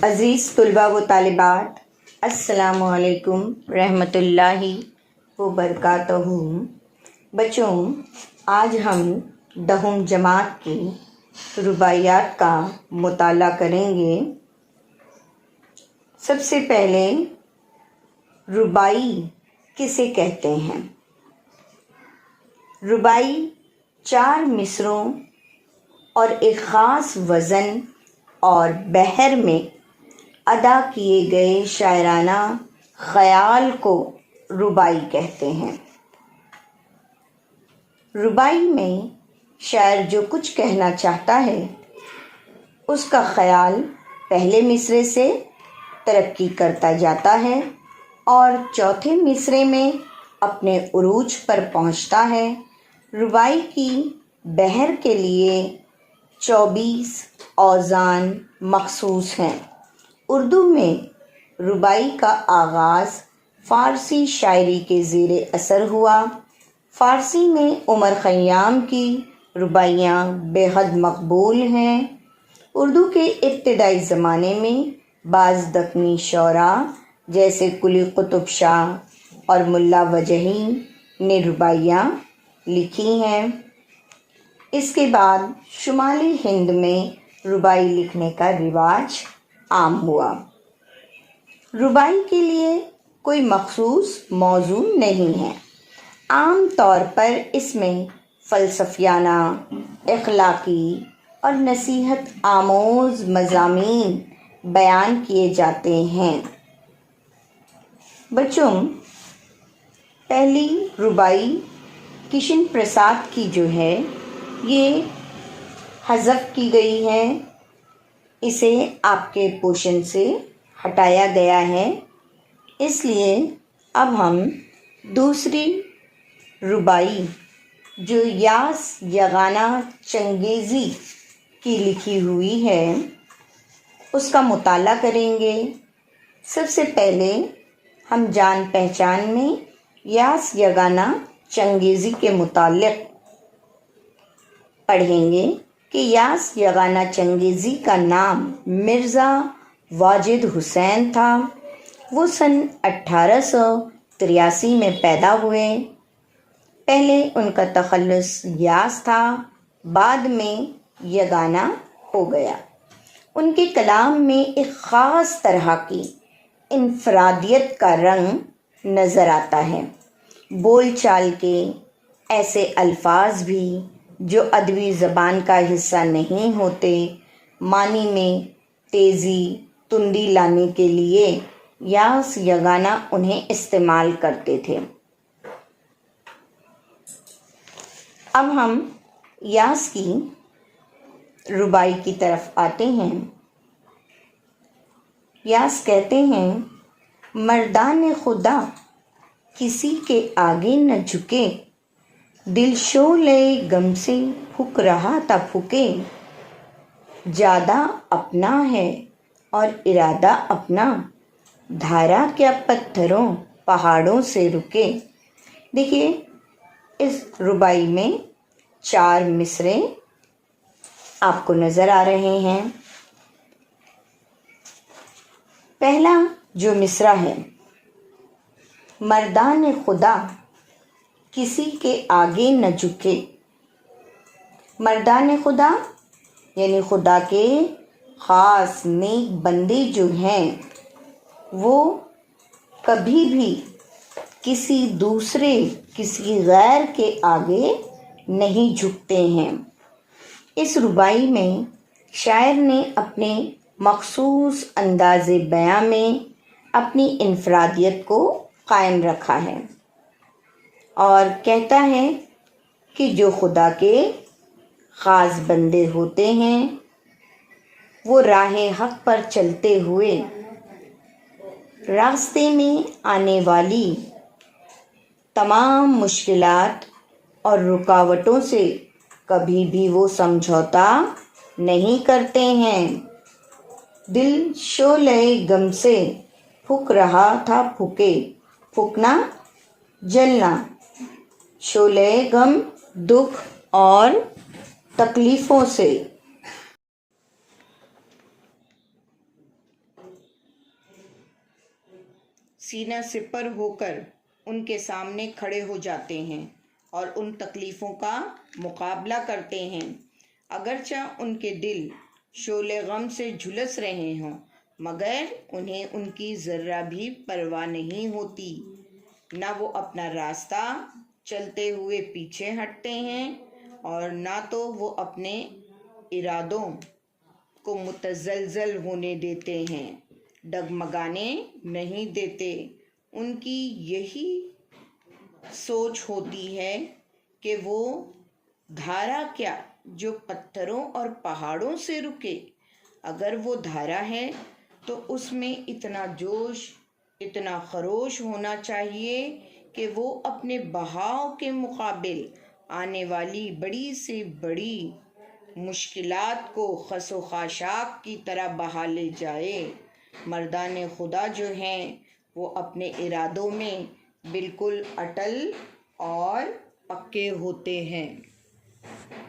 عزیز طلباء و طالبات، السلام علیکم رحمۃ اللہ وبرکاتہ۔ بچوں، آج ہم 10ویں جماعت کی رباعیات کا مطالعہ کریں گے۔ سب سے پہلے رباعی کسے کہتے ہیں؟ رباعی 4 مصروں اور ایک خاص وزن اور بحر میں ادا کیے گئے شاعرانہ خیال کو رباعی کہتے ہیں۔ رباعی میں شاعر جو کچھ کہنا چاہتا ہے اس کا خیال پہلے مصرعے سے ترقی کرتا جاتا ہے اور چوتھے مصرعے میں اپنے عروج پر پہنچتا ہے۔ رباعی کی بحر کے لیے 24 اوزان مخصوص ہیں۔ اردو میں رباعی کا آغاز فارسی شاعری کے زیر اثر ہوا۔ فارسی میں عمر خیام کی رباعیاں بے حد مقبول ہیں۔ اردو کے ابتدائی زمانے میں بعض دکنی شعراء جیسے قلی قطب شاہ اور ملا وجہی نے رباعیاں لکھی ہیں۔ اس کے بعد شمالی ہند میں رباعی لکھنے کا رواج عام ہوا۔ رباعی کے لیے کوئی مخصوص موضوع نہیں ہے۔ عام طور پر اس میں فلسفیانہ، اخلاقی اور نصیحت آموز مضامین بیان کیے جاتے ہیں۔ بچوں، پہلی رباعی کشن پرساد کی جو ہے یہ حذف کی گئی ہے، اسے آپ کے پورشن سے ہٹایا گیا ہے۔ اس لیے اب ہم دوسری رباعی جو یاس یگانہ چنگیزی کی لکھی ہوئی ہے اس کا مطالعہ کریں گے۔ سب سے پہلے ہم جان پہچان میں یاس یگانہ چنگیزی کے متعلق پڑھیں گے کہ یاس یگانہ چنگیزی کا نام مرزا واجد حسین تھا۔ وہ سن 1883 میں پیدا ہوئے۔ پہلے ان کا تخلص یاس تھا، بعد میں یگانہ ہو گیا۔ ان کے کلام میں ایک خاص طرح کی انفرادیت کا رنگ نظر آتا ہے۔ بول چال کے ایسے الفاظ بھی جو ادبی زبان کا حصہ نہیں ہوتے، معنی میں تیزی تندی لانے کے لیے یاس یگانہ انہیں استعمال کرتے تھے۔ اب ہم یاس کی رباعی کی طرف آتے ہیں۔ یاس کہتے ہیں، مردان خدا کسی کے آگے نہ جھکے، دل شعلے غم سے پھک رہا تھا پھکے، جادہ اپنا ہے اور ارادہ اپنا، دھارا کیا پتھروں پہاڑوں سے رکے۔ دیکھیے، اس رباعی میں 4 مصرعے آپ کو نظر آ رہے ہیں۔ پہلا جو مصرعہ ہے، مردان خدا کسی کے آگے نہ جھکے۔ مردان خدا یعنی خدا کے خاص نیک بندے جو ہیں وہ کبھی بھی کسی دوسرے، کسی غیر کے آگے نہیں جھکتے ہیں۔ اس رباعی میں شاعر نے اپنے مخصوص انداز بیاں میں اپنی انفرادیت کو قائم رکھا ہے اور کہتا ہے کہ جو خدا کے خاص بندے ہوتے ہیں وہ راہ حق پر چلتے ہوئے راستے میں آنے والی تمام مشکلات اور رکاوٹوں سے کبھی بھی وہ سمجھوتا نہیں کرتے ہیں۔ دل شعلے غم سے پھک رہا تھا پھکے، پھکنا جلنا، شعلے غم دکھ اور تکلیفوں سے۔ سینہ سپر ہو کر ان کے سامنے کھڑے ہو جاتے ہیں اور ان تکلیفوں کا مقابلہ کرتے ہیں، اگرچہ ان کے دل شعلے غم سے جھلس رہے ہوں، مگر انہیں ان کی ذرہ بھی پرواہ نہیں ہوتی، نہ وہ اپنا راستہ چلتے ہوئے پیچھے ہٹتے ہیں اور نہ تو وہ اپنے ارادوں کو متزلزل ہونے دیتے ہیں، ڈگمگانے نہیں دیتے۔ ان کی یہی سوچ ہوتی ہے کہ وہ دھارا کیا جو پتھروں اور پہاڑوں سے رکے، اگر وہ دھارا ہے تو اس میں اتنا جوش، اتنا خروش ہونا چاہیے کہ وہ اپنے بہاؤ کے مقابل آنے والی بڑی سے بڑی مشکلات کو خس و خاشاک کی طرح بہا لے جائے۔ مردان خدا جو ہیں وہ اپنے ارادوں میں بالکل اٹل اور پکے ہوتے ہیں۔